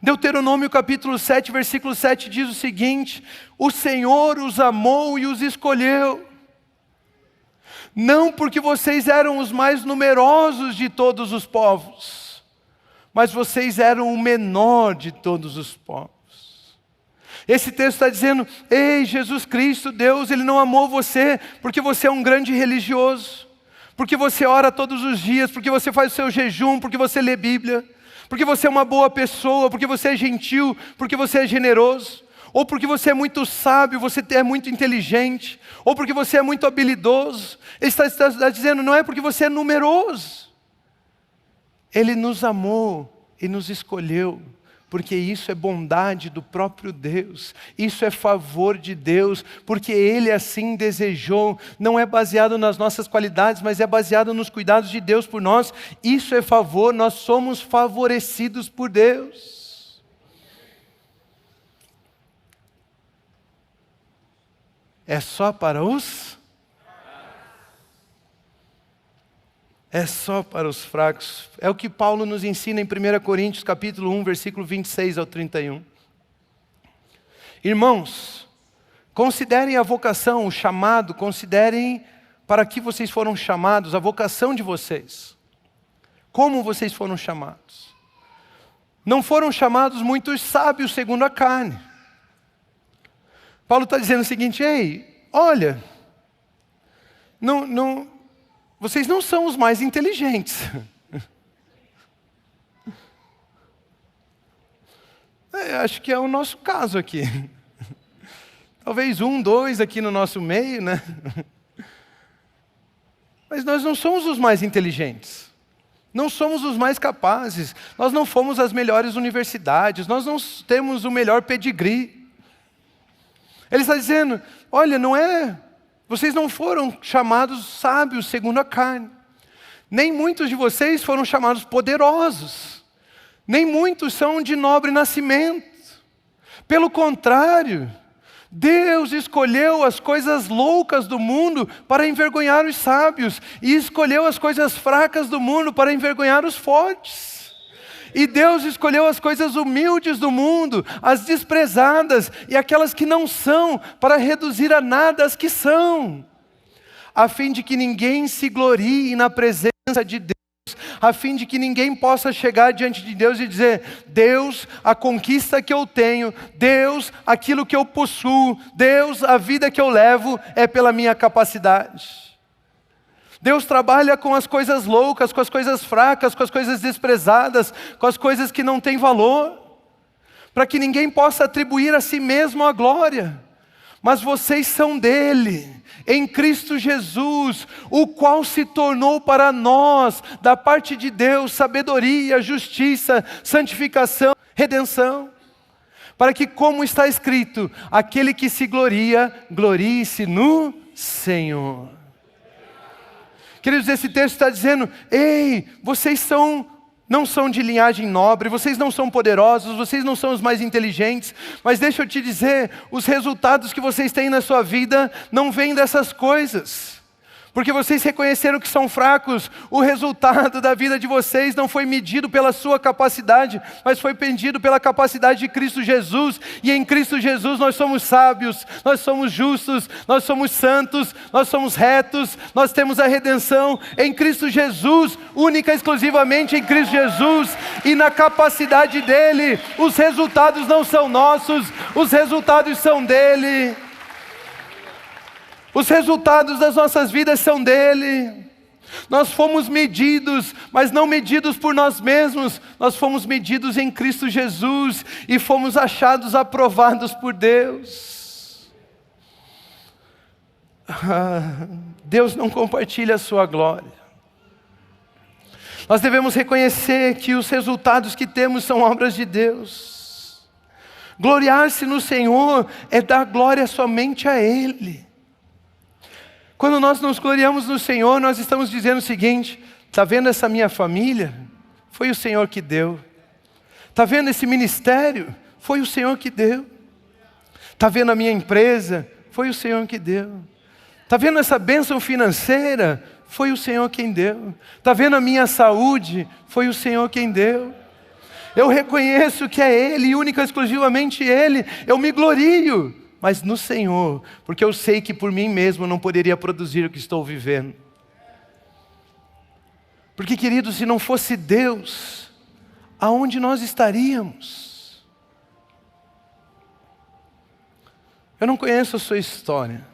Deuteronômio capítulo 7, versículo 7 diz o seguinte: o Senhor os amou e os escolheu. Não porque vocês eram os mais numerosos de todos os povos, mas vocês eram o menor de todos os povos. Esse texto está dizendo, ei, Jesus Cristo, Deus, Ele não amou você porque você é um grande religioso, porque você ora todos os dias, porque você faz o seu jejum, porque você lê Bíblia, porque você é uma boa pessoa, porque você é gentil, porque você é generoso, ou porque você é muito sábio, você é muito inteligente, ou porque você é muito habilidoso. Ele está dizendo, não é porque você é numeroso. Ele nos amou e nos escolheu, porque isso é bondade do próprio Deus, isso é favor de Deus, porque Ele assim desejou, não é baseado nas nossas qualidades, mas é baseado nos cuidados de Deus por nós. Isso é favor, nós somos favorecidos por Deus. É só para os? É só para os fracos. É o que Paulo nos ensina em 1 Coríntios capítulo 1, versículo 26 ao 31. Irmãos, considerem a vocação, o chamado, considerem para que vocês foram chamados, a vocação de vocês. Como vocês foram chamados. Não foram chamados muitos sábios segundo a carne. Paulo está dizendo o seguinte, ei, olha, vocês não são os mais inteligentes. Acho que é o nosso caso aqui. Talvez 1, 2 aqui no nosso meio, né? Mas nós não somos os mais inteligentes. Não somos os mais capazes. Nós não fomos às melhores universidades. Nós não temos o melhor pedigree. Ele está dizendo, olha, vocês não foram chamados sábios segundo a carne. Nem muitos de vocês foram chamados poderosos. Nem muitos são de nobre nascimento. Pelo contrário, Deus escolheu as coisas loucas do mundo para envergonhar os sábios, e escolheu as coisas fracas do mundo para envergonhar os fortes. E Deus escolheu as coisas humildes do mundo, as desprezadas e aquelas que não são, para reduzir a nada as que são, a fim de que ninguém se glorie na presença de Deus, a fim de que ninguém possa chegar diante de Deus e dizer: Deus, a conquista que eu tenho, Deus, aquilo que eu possuo, Deus, a vida que eu levo é pela minha capacidade. Deus trabalha com as coisas loucas, com as coisas fracas, com as coisas desprezadas, com as coisas que não têm valor, para que ninguém possa atribuir a si mesmo a glória. Mas vocês são dele, em Cristo Jesus, o qual se tornou para nós, da parte de Deus, sabedoria, justiça, santificação, redenção, para que, como está escrito, aquele que se gloria, glorie-se no Senhor. Queridos, esse texto está dizendo: ei, vocês não são de linhagem nobre, vocês não são poderosos, vocês não são os mais inteligentes, mas deixa eu te dizer, os resultados que vocês têm na sua vida não vêm dessas coisas. Porque vocês reconheceram que são fracos, o resultado da vida de vocês não foi medido pela sua capacidade, mas foi medido pela capacidade de Cristo Jesus. E em Cristo Jesus nós somos sábios, nós somos justos, nós somos santos, nós somos retos, nós temos a redenção em Cristo Jesus, única e exclusivamente em Cristo Jesus. E na capacidade dele, os resultados não são nossos, os resultados são dele. Os resultados das nossas vidas são dele. Nós fomos medidos, mas não medidos por nós mesmos. Nós fomos medidos em Cristo Jesus e fomos achados aprovados por Deus. Deus não compartilha a sua glória. Nós devemos reconhecer que os resultados que temos são obras de Deus. Gloriar-se no Senhor é dar glória somente a Ele. Quando nós nos gloriamos no Senhor, nós estamos dizendo o seguinte: está vendo essa minha família? Foi o Senhor que deu. Está vendo esse ministério? Foi o Senhor que deu. Está vendo a minha empresa? Foi o Senhor que deu. Está vendo essa bênção financeira? Foi o Senhor quem deu. Está vendo a minha saúde? Foi o Senhor quem deu. Eu reconheço que é Ele, e única e exclusivamente Ele. Eu me glorio, mas no Senhor, porque eu sei que por mim mesmo eu não poderia produzir o que estou vivendo. Porque, querido, se não fosse Deus, aonde nós estaríamos? Eu não conheço a sua história.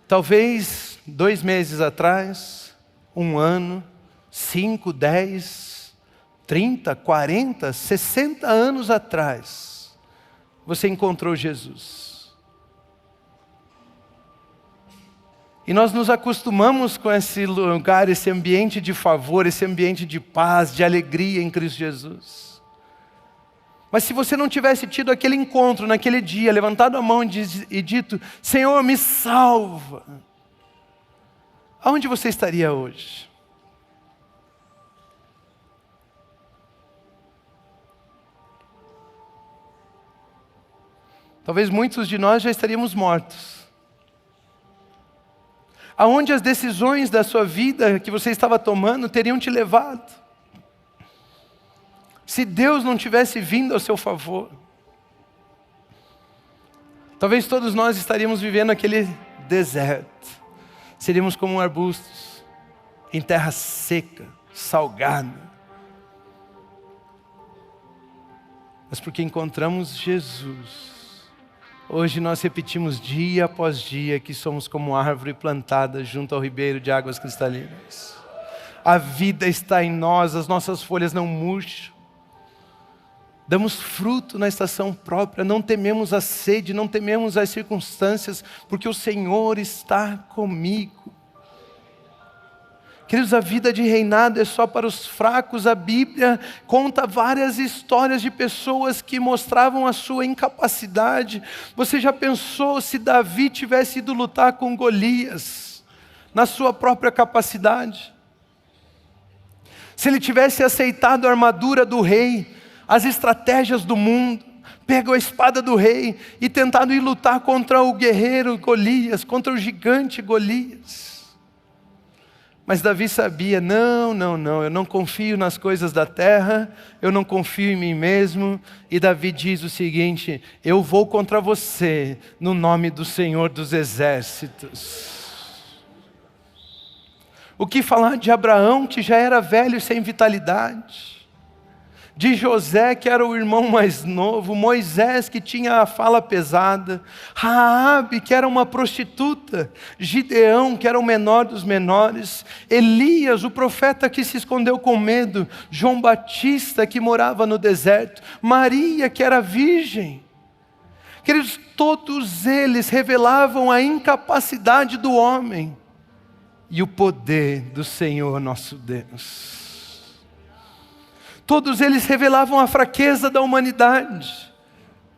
Talvez 2 meses atrás, 1 ano, 5, 10, 30, 40, 60 anos atrás, você encontrou Jesus. E nós nos acostumamos com esse lugar, esse ambiente de favor, esse ambiente de paz, de alegria em Cristo Jesus. Mas se você não tivesse tido aquele encontro naquele dia, levantado a mão e dito: Senhor, me salva, aonde você estaria hoje? Talvez muitos de nós já estaríamos mortos. Aonde as decisões da sua vida que você estava tomando teriam te levado? Se Deus não tivesse vindo ao seu favor. Talvez todos nós estaríamos vivendo aquele deserto. Seríamos como arbustos, em terra seca, salgada. Mas porque encontramos Jesus, hoje nós repetimos dia após dia que somos como árvore plantada junto ao ribeiro de águas cristalinas. A vida está em nós, as nossas folhas não murcham. Damos fruto na estação própria, não tememos a sede, não tememos as circunstâncias, porque o Senhor está comigo. Queridos, a vida de reinado é só para os fracos. A Bíblia conta várias histórias de pessoas que mostravam a sua incapacidade. Você já pensou se Davi tivesse ido lutar com Golias, na sua própria capacidade? Se ele tivesse aceitado a armadura do rei, as estratégias do mundo, pego a espada do rei e tentado ir lutar contra o guerreiro Golias, contra o gigante Golias. Mas Davi sabia, não, eu não confio nas coisas da terra, eu não confio em mim mesmo. E Davi diz o seguinte: eu vou contra você no nome do Senhor dos Exércitos. O que falar de Abraão, que já era velho e sem vitalidade? De José, que era o irmão mais novo, Moisés, que tinha a fala pesada, Raabe, que era uma prostituta, Gideão, que era o menor dos menores, Elias, o profeta que se escondeu com medo, João Batista, que morava no deserto, Maria, que era virgem. Queridos, todos eles revelavam a incapacidade do homem e o poder do Senhor nosso Deus. Todos eles revelavam a fraqueza da humanidade,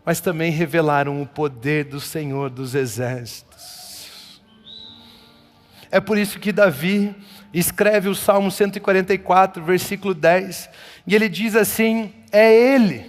mas também revelaram o poder do Senhor dos Exércitos. É por isso que Davi escreve o Salmo 144, versículo 10, e ele diz assim: é Ele,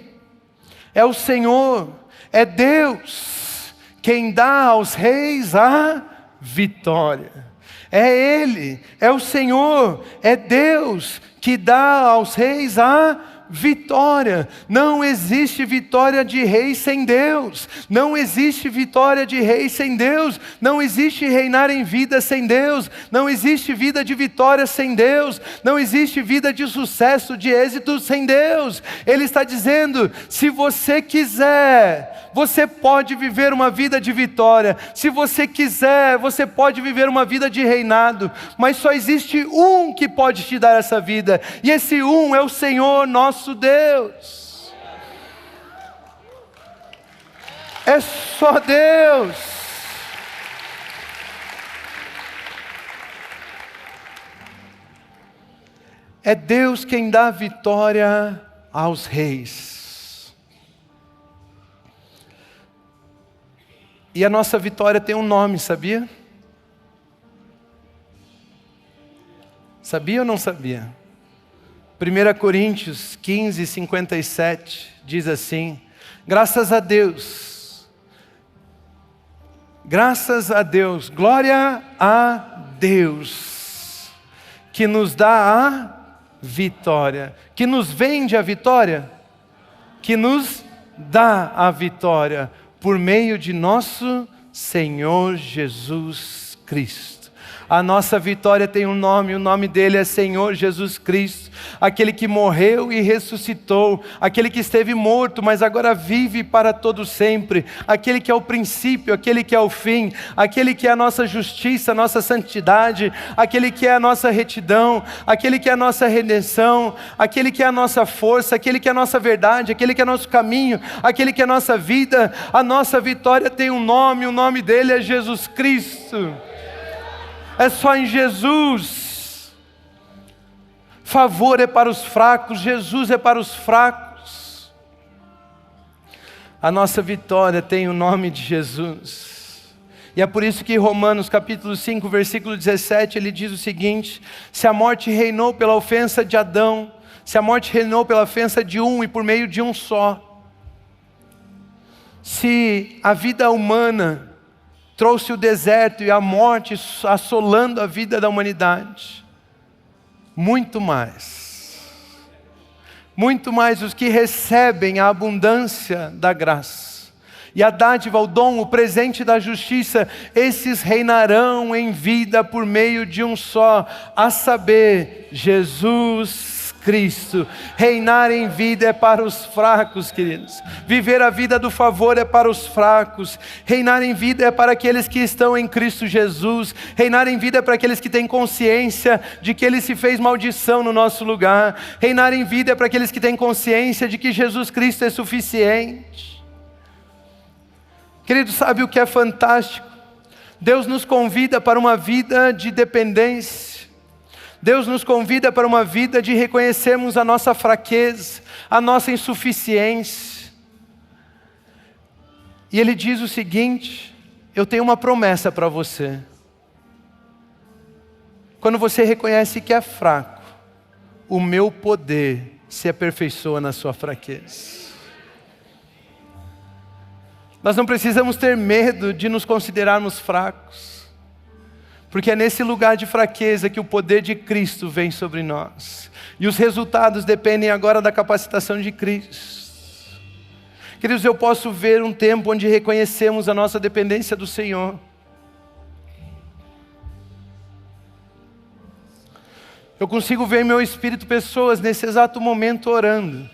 é o Senhor, é Deus, quem dá aos reis a vitória. É Ele, é o Senhor, é Deus que dá aos reis a vitória. Não existe vitória de rei sem Deus. Não existe vitória de rei sem Deus. Não existe reinar em vida sem Deus. Não existe vida de vitória sem Deus. Não existe vida de sucesso, de êxito sem Deus. Ele está dizendo: se você quiser, você pode viver uma vida de vitória. Se você quiser, você pode viver uma vida de reinado. Mas só existe um que pode te dar essa vida. E esse um é o Senhor nosso Deus. É só Deus. É Deus quem dá vitória aos reis. E a nossa vitória tem um nome, sabia? Sabia ou não sabia? 1 Coríntios 15, 57 diz assim: graças a Deus, glória a Deus, que nos dá a vitória, que nos vende a vitória, que nos dá a vitória, por meio de nosso Senhor Jesus Cristo. A nossa vitória tem um nome, o nome dele é Senhor Jesus Cristo, aquele que morreu e ressuscitou, aquele que esteve morto, mas agora vive para todo sempre, aquele que é o princípio, aquele que é o fim, aquele que é a nossa justiça, a nossa santidade, aquele que é a nossa retidão, aquele que é a nossa redenção, aquele que é a nossa força, aquele que é a nossa verdade, aquele que é nosso caminho, aquele que é a nossa vida. A nossa vitória tem um nome, o nome dele é Jesus Cristo. É só em Jesus. Favor é para os fracos, Jesus é para os fracos. A nossa vitória tem o nome de Jesus. E é por isso que Romanos capítulo 5, versículo 17, ele diz o seguinte: se a morte reinou pela ofensa de Adão, se a morte reinou pela ofensa de um e por meio de um só, se a vida humana trouxe o deserto e a morte assolando a vida da humanidade, muito mais os que recebem a abundância da graça e a dádiva, o dom, o presente da justiça, esses reinarão em vida por meio de um só, a saber, Jesus Cristo. Reinar em vida é para os fracos, queridos. Viver a vida do favor é para os fracos. Reinar em vida é para aqueles que estão em Cristo Jesus. Reinar em vida é para aqueles que têm consciência de que Ele se fez maldição no nosso lugar. Reinar em vida é para aqueles que têm consciência de que Jesus Cristo é suficiente. Queridos, sabe o que é fantástico? Deus nos convida para uma vida de dependência. Deus nos convida para uma vida de reconhecermos a nossa fraqueza, a nossa insuficiência. E Ele diz o seguinte: eu tenho uma promessa para você. Quando você reconhece que é fraco, o meu poder se aperfeiçoa na sua fraqueza. Nós não precisamos ter medo de nos considerarmos fracos, porque é nesse lugar de fraqueza que o poder de Cristo vem sobre nós. E os resultados dependem agora da capacitação de Cristo. Queridos, eu posso ver um tempo onde reconhecemos a nossa dependência do Senhor. Eu consigo ver em meu espírito pessoas nesse exato momento orando: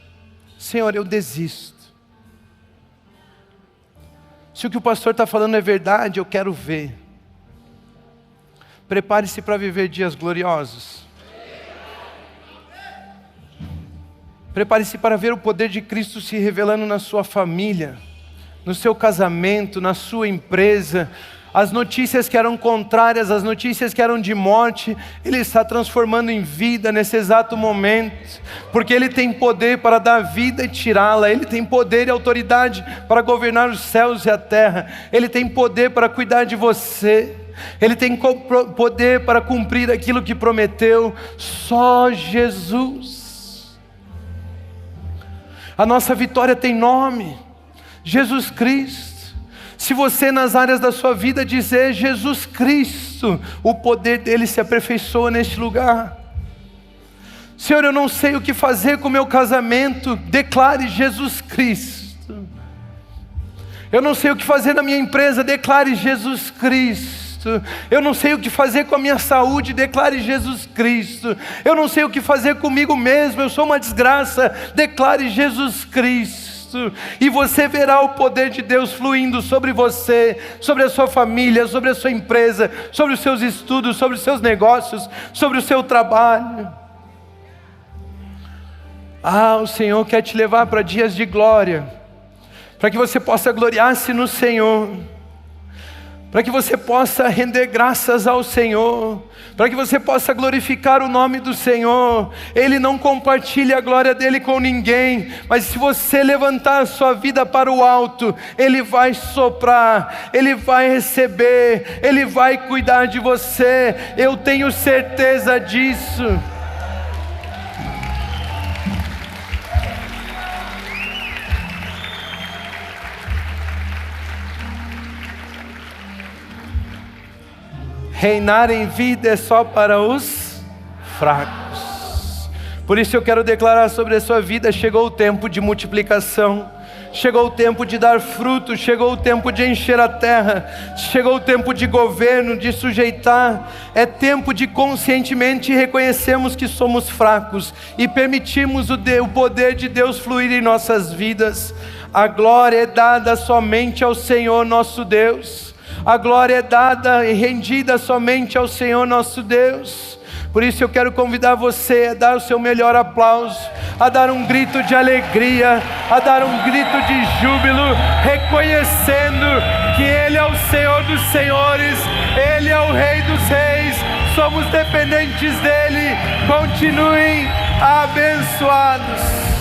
Senhor, eu desisto. Se o que o pastor está falando é verdade, eu quero ver. Prepare-se para viver dias gloriosos. Prepare-se para ver o poder de Cristo se revelando na sua família, no seu casamento, na sua empresa. As notícias que eram contrárias, as notícias que eram de morte, Ele está transformando em vida nesse exato momento, porque Ele tem poder para dar vida e tirá-la. Ele tem poder e autoridade para governar os céus e a terra. Ele tem poder para cuidar de você. Ele tem poder para cumprir aquilo que prometeu. Só Jesus. A nossa vitória tem nome: Jesus Cristo. Se você nas áreas da sua vida dizer Jesus Cristo, o poder dele se aperfeiçoa neste lugar. Senhor, eu não sei o que fazer com o meu casamento, declare Jesus Cristo. Eu não sei o que fazer na minha empresa, declare Jesus Cristo. Eu não sei o que fazer com a minha saúde, declare Jesus Cristo. Eu não sei o que fazer comigo mesmo, eu sou uma desgraça, declare Jesus Cristo. E você verá o poder de Deus fluindo sobre você, sobre a sua família, sobre a sua empresa, sobre os seus estudos, sobre os seus negócios, sobre o seu trabalho. O Senhor quer te levar para dias de glória, para que você possa gloriar-se no Senhor, para que você possa render graças ao Senhor, para que você possa glorificar o nome do Senhor. Ele não compartilha a glória dele com ninguém, mas se você levantar a sua vida para o alto, Ele vai soprar, Ele vai receber, Ele vai cuidar de você. Eu tenho certeza disso. Reinar em vida é só para os fracos. Por isso eu quero declarar sobre a sua vida: chegou o tempo de multiplicação, chegou o tempo de dar fruto, chegou o tempo de encher a terra, chegou o tempo de governo, de sujeitar. É tempo de conscientemente reconhecermos que somos fracos e permitirmos o poder de Deus fluir em nossas vidas. A glória é dada somente ao Senhor nosso Deus. A glória é dada e rendida somente ao Senhor nosso Deus. Por isso eu quero convidar você a dar o seu melhor aplauso, a dar um grito de alegria, a dar um grito de júbilo, reconhecendo que Ele é o Senhor dos senhores, Ele é o Rei dos reis, somos dependentes dEle. Continuem abençoados.